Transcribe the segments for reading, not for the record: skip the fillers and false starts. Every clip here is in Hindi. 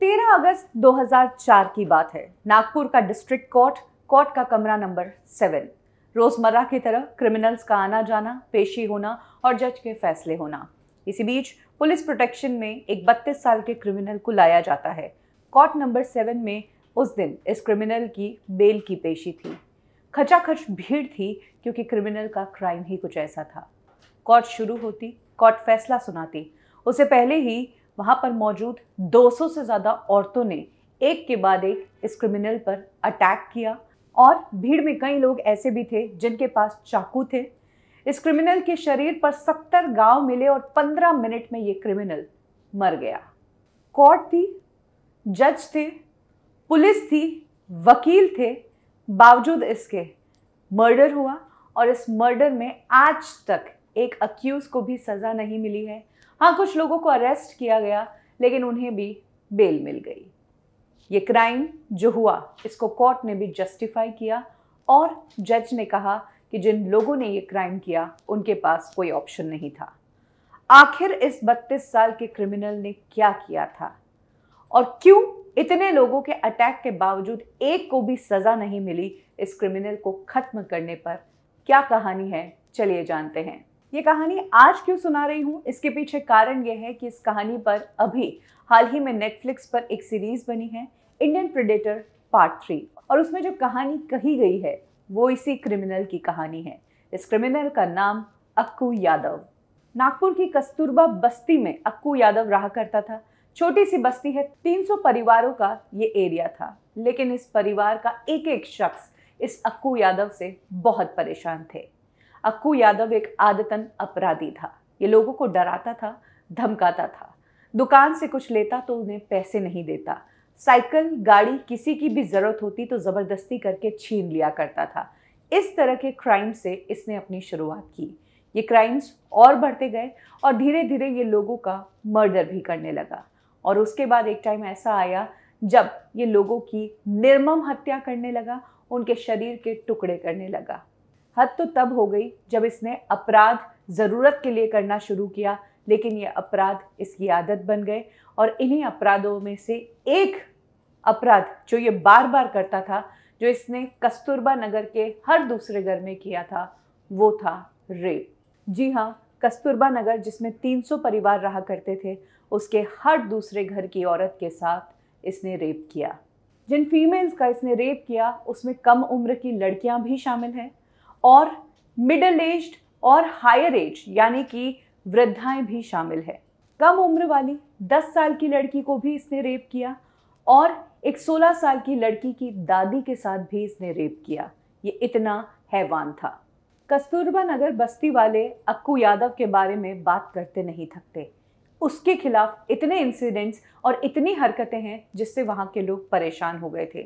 13 अगस्त 2004 की बात है। नागपुर का डिस्ट्रिक्ट कोर्ट का कमरा नंबर 7। रोजमर्रा की तरह क्रिमिनल्स का आना जाना, पेशी होना और जज के फैसले होना। इसी बीच पुलिस प्रोटेक्शन में एक 32 साल के क्रिमिनल को लाया जाता है। कोर्ट नंबर 7 में उस दिन इस क्रिमिनल की बेल की पेशी थी। खचाखच भीड़ थी क्योंकि क्रिमिनल का क्राइम ही कुछ ऐसा था। कोर्ट शुरू होती, कोर्ट फैसला सुनाती, उससे पहले ही वहां पर मौजूद 200 से ज्यादा औरतों ने एक के बाद एक इस क्रिमिनल पर अटैक किया और भीड़ में कई लोग ऐसे भी थे जिनके पास चाकू थे। इस क्रिमिनल के शरीर पर 70 घाव मिले और 15 मिनट में ये क्रिमिनल मर गया। कोर्ट थी, जज थे, पुलिस थी, वकील थे, बावजूद इसके मर्डर हुआ और इस मर्डर में आज तक एक अक्यूज को भी सजा नहीं मिली है। हाँ, कुछ लोगों को अरेस्ट किया गया लेकिन उन्हें भी बेल मिल गई। ये क्राइम जो हुआ इसको कोर्ट ने भी जस्टिफाई किया और जज ने कहा कि जिन लोगों ने ये क्राइम किया उनके पास कोई ऑप्शन नहीं था। आखिर इस 32 साल के क्रिमिनल ने क्या किया था और क्यों इतने लोगों के अटैक के बावजूद एक को भी सजा नहीं मिली? इस क्रिमिनल को खत्म करने पर क्या कहानी है, चलिए जानते हैं। ये कहानी आज क्यों सुना रही हूँ, इसके पीछे कारण ये है कि इस कहानी पर अभी हाल ही में नेटफ्लिक्स पर एक सीरीज बनी है, इंडियन प्रेडेटर पार्ट 3, और उसमें जो कहानी कही गई है वो इसी क्रिमिनल की कहानी है। इस क्रिमिनल का नाम अक्कू यादव। नागपुर की कस्तूरबा बस्ती में अक्कू यादव रहा करता था। छोटी सी बस्ती है, 300 परिवारों का ये एरिया था, लेकिन इस परिवार का एक एक शख्स इस अक्कू यादव से बहुत परेशान थे। अक्कू यादव एक आदतन अपराधी था। ये लोगों को डराता था, धमकाता था, दुकान से कुछ लेता तो उन्हें पैसे नहीं देता, साइकिल गाड़ी किसी की भी जरूरत होती तो जबरदस्ती करके छीन लिया करता था। इस तरह के क्राइम से इसने अपनी शुरुआत की। ये क्राइम्स और बढ़ते गए और धीरे धीरे ये लोगों का मर्डर भी करने लगा। और उसके बाद एक टाइम ऐसा आया जब ये लोगों की निर्मम हत्या करने लगा, उनके शरीर के टुकड़े करने लगा। हद तो तब हो गई जब इसने अपराध जरूरत के लिए करना शुरू किया, लेकिन ये अपराध इसकी आदत बन गए। और इन्हीं अपराधों में से एक अपराध जो ये बार बार करता था, जो इसने कस्तूरबा नगर के हर दूसरे घर में किया था, वो था रेप। जी हाँ, कस्तूरबा नगर जिसमें 300 परिवार रहा करते थे, उसके हर दूसरे घर की औरत के साथ इसने रेप किया। जिन फीमेल्स का इसने रेप किया उसमें कम उम्र की लड़कियां भी शामिल हैं और मिडिल एज्ड और हायर एज यानी कि वृद्धाएं भी शामिल है। कम उम्र वाली 10 साल की लड़की को भी इसने रेप किया और एक 16 साल की लड़की की दादी के साथ भी इसने रेप किया। ये इतना हैवान था। कस्तूरबा नगर बस्ती वाले अक्कू यादव के बारे में बात करते नहीं थकते। उसके खिलाफ इतने इंसिडेंट्स और इतनी हरकतें हैं जिससे वहां के लोग परेशान हो गए थे।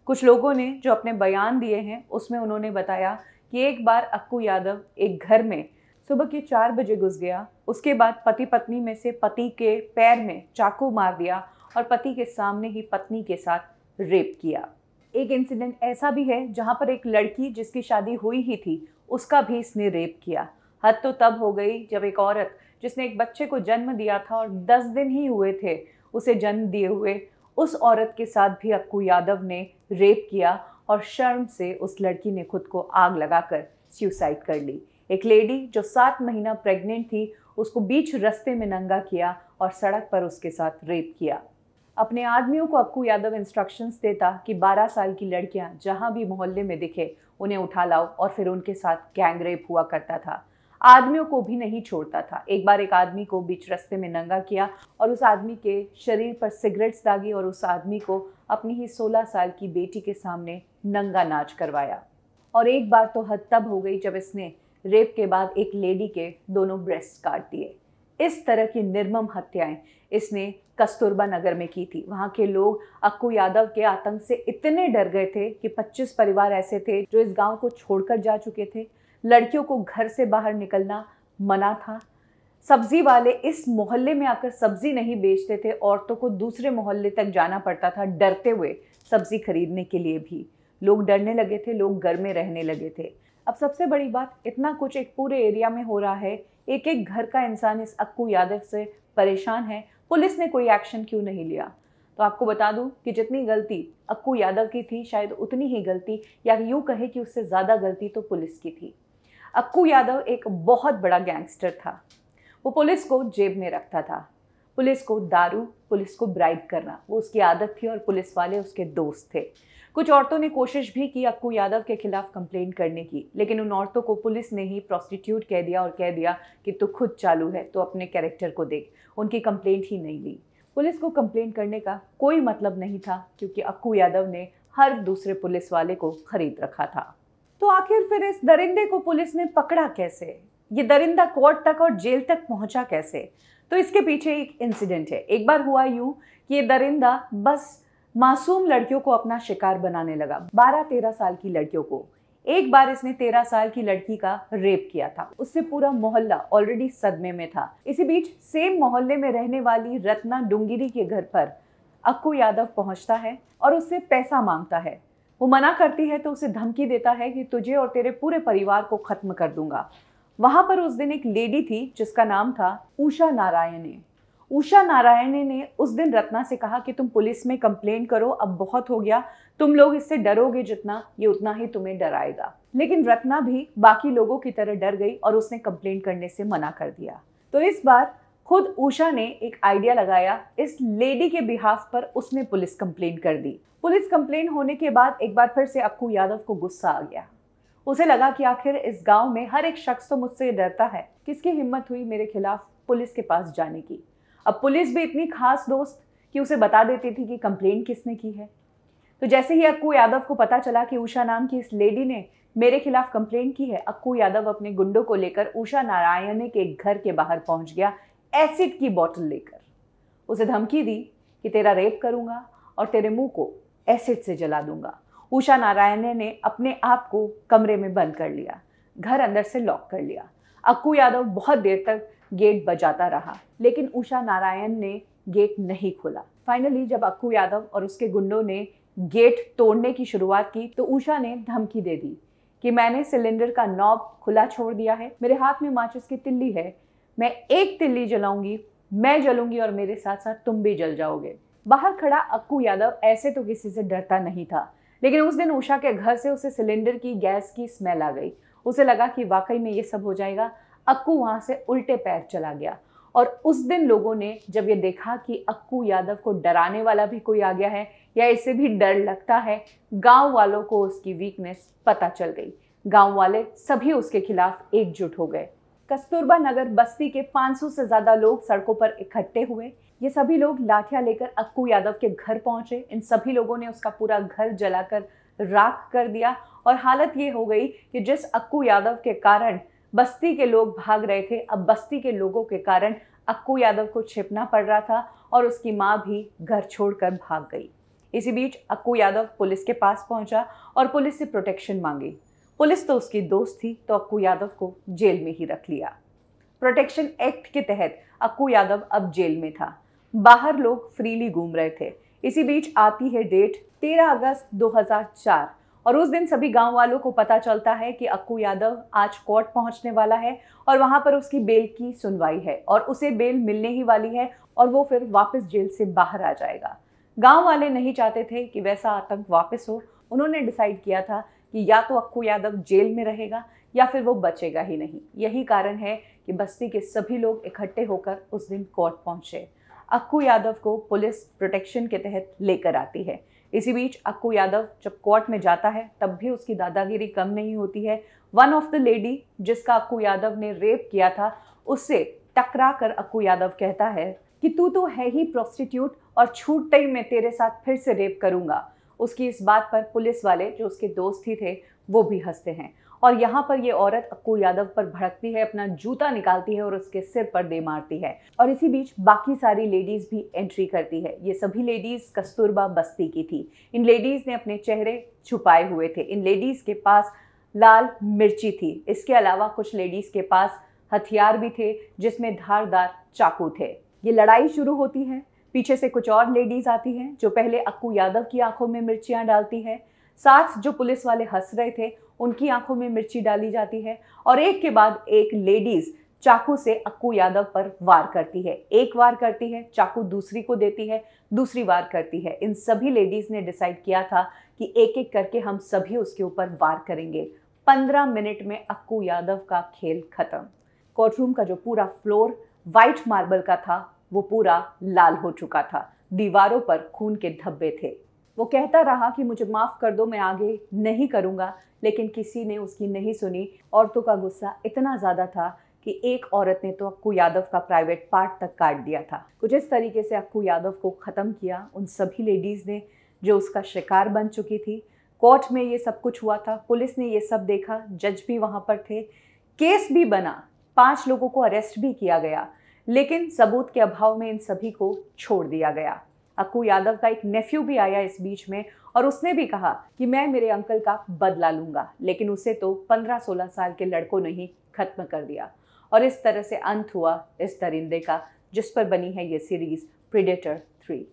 कुछ लोगों ने जो अपने बयान दिए हैं उसमें उन्होंने बताया कि एक बार अक्कू यादव एक घर में सुबह के 4 बजे घुस गया। उसके बाद पति पत्नी में से पति के पैर में चाकू मार दिया और पति के सामने ही पत्नी के साथ रेप किया। एक इंसिडेंट ऐसा भी है जहां पर एक लड़की जिसकी शादी हुई ही थी उसका भी इसने रेप किया। हद तो तब हो गई जब एक औरत जिसने एक बच्चे को जन्म दिया था और 10 दिन ही हुए थे उसे जन्म दिए हुए, उस औरत के साथ भी अक्कू यादव ने रेप किया और शर्म से उस लड़की ने खुद को आग लगाकर सुसाइड कर ली। एक लेडी जो 7 महीना प्रेग्नेंट थी उसको बीच रास्ते में नंगा किया और सड़क पर उसके साथ रेप किया। अपने आदमियों को अक्कू यादव इंस्ट्रक्शंस देता कि 12 साल की लड़कियां जहां भी मोहल्ले में दिखे उन्हें उठा लाओ और फिर उनके साथ गैंग रेप हुआ करता था। आदमियों को भी नहीं छोड़ता था। एक बार एक आदमी को बीच रास्ते में नंगा किया और उस आदमी के शरीर पर सिगरेट्स दागी और उस आदमी को अपनी ही 16 साल की बेटी के सामने नंगा नाच करवाया। और एक बार तो हद तब हो गई जब इसने रेप के बाद एक लेडी के दोनों ब्रेस्ट काट दिए। इस तरह की निर्मम हत्याएं इसने कस्तूरबा नगर में की थी। वहां के लोग अक्कू यादव के आतंक से इतने डर गए थे कि 25 परिवार ऐसे थे जो इस गांव को छोड़कर जा चुके थे। लड़कियों को घर से बाहर निकलना मना था। सब्जी वाले इस मोहल्ले में आकर सब्जी नहीं बेचते थे। औरतों को दूसरे मोहल्ले तक जाना पड़ता था डरते हुए सब्जी खरीदने के लिए भी। लोग डरने लगे थे, लोग घर में रहने लगे थे। अब सबसे बड़ी बात, इतना कुछ एक पूरे एरिया में हो रहा है, एक एक घर का इंसान इस अक्कू यादव से परेशान है, पुलिस ने कोई एक्शन क्यों नहीं लिया? तो आपको बता दूं कि जितनी गलती अक्कू यादव की थी, शायद उतनी ही गलती या यूं कहे कि उससे ज़्यादा गलती तो पुलिस की थी। अक्कू यादव एक बहुत बड़ा गैंगस्टर था। वो पुलिस को जेब में रखता था। पुलिस को दारू, पुलिस को ब्राइब करना वो उसकी आदत थी और पुलिस वाले उसके दोस्त थे। कुछ औरतों ने कोशिश भी की अक्कू यादव के खिलाफ कंप्लेन करने की, लेकिन उन औरतों को पुलिस ने ही प्रोस्टिट्यूट कह दिया और कह दिया कि तू खुद चालू है तो अपने कैरेक्टर को देख। उनकी कंप्लेंट ही नहीं ली। पुलिस को कंप्लेन करने का कोई मतलब नहीं था, क्योंकि अक्कू यादव ने हर दूसरे पुलिस वाले को खरीद रखा था। तो आखिर फिर इस दरिंदे को पुलिस ने पकड़ा कैसे? ये दरिंदा कोर्ट तक और जेल तक पहुंचा कैसे? तो इसके पीछे एक इंसिडेंट है। एक बार हुआ यूं कि ये दरिंदा बस मासूम लड़कियों को अपना शिकार बनाने लगा, 12-13 साल की लड़कियों को। एक बार इसने 13 साल की लड़की का रेप किया था। उससे पूरा मोहल्ला ऑलरेडी सदमे में था। इसी बीच सेम मोहल्ले में रहने वाली रत्ना डुंगिरी के घर पर अक्कू यादव पहुंचता है और उससे पैसा मांगता है। वो मना करती है तो उसे धमकी देता है कि तुझे और तेरे पूरे परिवार को खत्म कर दूंगा। वहां पर उस दिन एक लेडी थी जिसका नाम था उषा नारायणे। उषा नारायणे ने उस दिन रत्ना से कहा कि तुम पुलिस में कंप्लेन करो, अब बहुत हो गया, तुम लोग इससे डरोगे जितना, ये उतना ही तुम्हें डराएगा। लेकिन रत्ना भी बाकी लोगों की तरह डर गई और उसने कंप्लेन करने से मना कर दिया। तो इस बार खुद उषा ने एक आइडिया लगाया। इस लेडी के बिहाफ पर उसने पुलिस कंप्लेन कर दी। पुलिस कंप्लेन होने के बाद एक बार फिर से अक्कू यादव को गुस्सा आ गया। उसे लगा कि आखिर इस गांव में हर एक शख्स तो मुझसे डरता है, किसकी हिम्मत हुई मेरे खिलाफ पुलिस के पास जाने की। अब पुलिस भी इतनी खास दोस्त कि उसे बता देती थी कि कंप्लेन किसने की है। तो जैसे ही अक्कू यादव को पता चला कि उषा नाम की इस लेडी ने मेरे खिलाफ कंप्लेन की है, अक्कू यादव अपने गुंडों को लेकर उषा नारायणे के घर के बाहर पहुंच गया, एसिड की बोतल लेकर। उसे धमकी दी कि तेरा रेप करूंगा और तेरे मुंह को एसिड से जला दूंगा। उषा नारायणे ने अपने आप को कमरे में बंद कर लिया, घर अंदर से लॉक कर लिया। अक्कू यादव बहुत देर तक गेट बजाता रहा, लेकिन उषा नारायण ने गेट नहीं खोला। फाइनली जब अक्कू यादव और उसके गुंडों ने गेट तोड़ने की शुरुआत की तो उषा ने धमकी दे दी कि मैंने सिलेंडर का नॉब खुला छोड़ दिया है, मेरे हाथ में माचिस की तिल्ली है, मैं एक तिल्ली जलाऊंगी, मैं जलूंगी और मेरे साथ साथ तुम भी जल जाओगे। बाहर खड़ा अक्कू यादव ऐसे तो किसी से डरता नहीं था, लेकिन उस दिन उषा के घर से उसे सिलेंडर की गैस की स्मेल आ गई। उसे लगा कि वाकई में ये सब हो जाएगा। अक्कू वहां से उल्टे पैर चला गया। और उस दिन लोगों ने जब ये देखा कि अक्कू यादव को डराने वाला भी कोई आ गया है या इसे भी डर लगता है, गांव वालों को उसकी वीकनेस पता चल गई। गांव वाले सभी उसके खिलाफ एकजुट हो गए। कस्तूरबा नगर बस्ती के 500 से ज्यादा लोग सड़कों पर इकट्ठे हुए। ये सभी लोग लाठियां लेकर अक्कू यादव के घर पहुंचे। इन सभी लोगों ने उसका पूरा घर जलाकर राख कर दिया और हालत ये हो गई कि जिस अक्कू यादव के कारण बस्ती के लोग भाग रहे थे, अब बस्ती के लोगों के कारण अक्कू यादव को छिपना पड़ रहा था और उसकी मां भी घर छोड़कर भाग गई। इसी बीच अक्कू यादव पुलिस के पास पहुंचा और पुलिस से प्रोटेक्शन मांगी। पुलिस तो उसकी दोस्त थी, तो अक्कू यादव को जेल में ही रख लिया। प्रोटेक्शन एक्ट के तहत अक्कू यादव अब जेल में था। बाहर लोग फ्रीली घूम रहे थे। इसी बीच आती है डेट 13 अगस्त 2004 और उस दिन सभी गांव वालों को पता चलता है कि अक्कू यादव आज कोर्ट पहुंचने वाला है और वहां पर उसकी बेल की सुनवाई है और उसे बेल मिलने ही वाली है और वो फिर वापस जेल से बाहर आ जाएगा। गांव वाले नहीं चाहते थे कि वैसा आतंक वापस हो। उन्होंने डिसाइड किया था कि या तो अक्कू यादव जेल में रहेगा या फिर वो बचेगा ही नहीं। यही कारण है कि बस्ती के सभी लोग इकट्ठे होकर उस दिन कोर्ट पहुंचे। अक्कू यादव को पुलिस प्रोटेक्शन के तहत लेकर आती है। इसी बीच अक्कू यादव जब कोर्ट में जाता है तब भी उसकी दादागिरी कम नहीं होती है। वन ऑफ द लेडी जिसका अक्कू यादव ने रेप किया था, उससे टकरा कर अक्कू यादव कहता है कि तू तो है ही प्रोस्टिट्यूट और छूटते ही मैं तेरे साथ फिर से रेप करूंगा। उसकी इस बात पर पुलिस वाले जो उसके दोस्त ही थे वो भी हंसते हैं और यहाँ पर ये औरत अक्कू यादव पर भड़कती है, अपना जूता निकालती है और उसके सिर पर दे मारती है। और इसी बीच बाकी सारी लेडीज भी एंट्री करती है। ये सभी लेडीज कस्तूरबा बस्ती की थी। इन लेडीज ने अपने चेहरे छुपाए हुए थे। इन लेडीज के पास लाल मिर्ची थी। इसके अलावा कुछ लेडीज के पास हथियार भी थे जिसमें धारदार चाकू थे। ये लड़ाई शुरू होती है। पीछे से कुछ और लेडीज आती हैं जो पहले अक्कू यादव की आंखों में मिर्चियां डालती है। साथ जो पुलिस वाले हंस रहे थे उनकी आंखों में मिर्ची डाली जाती है और एक के बाद एक लेडीज चाकू से अक्कू यादव पर वार करती है। एक वार करती है, चाकू दूसरी को देती है, दूसरी वार करती है। इन सभी लेडीज ने डिसाइड किया था कि एक एक करके हम सभी उसके ऊपर वार करेंगे। 15 मिनट में अक्कू यादव का खेल खत्म। कोर्टरूम का जो पूरा फ्लोर वाइट मार्बल का था वो पूरा लाल हो चुका था। दीवारों पर खून के धब्बे थे। वो कहता रहा कि मुझे माफ कर दो, मैं आगे नहीं करूंगा, लेकिन किसी ने उसकी नहीं सुनी। औरतों का गुस्सा इतना ज्यादा था कि एक औरत ने तो अक्कू यादव का प्राइवेट पार्ट तक काट दिया था। कुछ इस तरीके से अक्कू यादव को खत्म किया उन सभी लेडीज ने जो उसका शिकार बन चुकी थी। कोर्ट में ये सब कुछ हुआ था, पुलिस ने ये सब देखा, जज भी वहां पर थे, केस भी बना, 5 लोगों को अरेस्ट भी किया गया, लेकिन सबूत के अभाव में इन सभी को छोड़ दिया गया। अक्कू यादव का एक नेफ्यू भी आया इस बीच में और उसने भी कहा कि मैं मेरे अंकल का बदला लूंगा, लेकिन उसे तो 15-16 साल के लड़कों ने ही खत्म कर दिया। और इस तरह से अंत हुआ इस दरिंदे का, जिस पर बनी है ये सीरीज प्रीडेटर 3।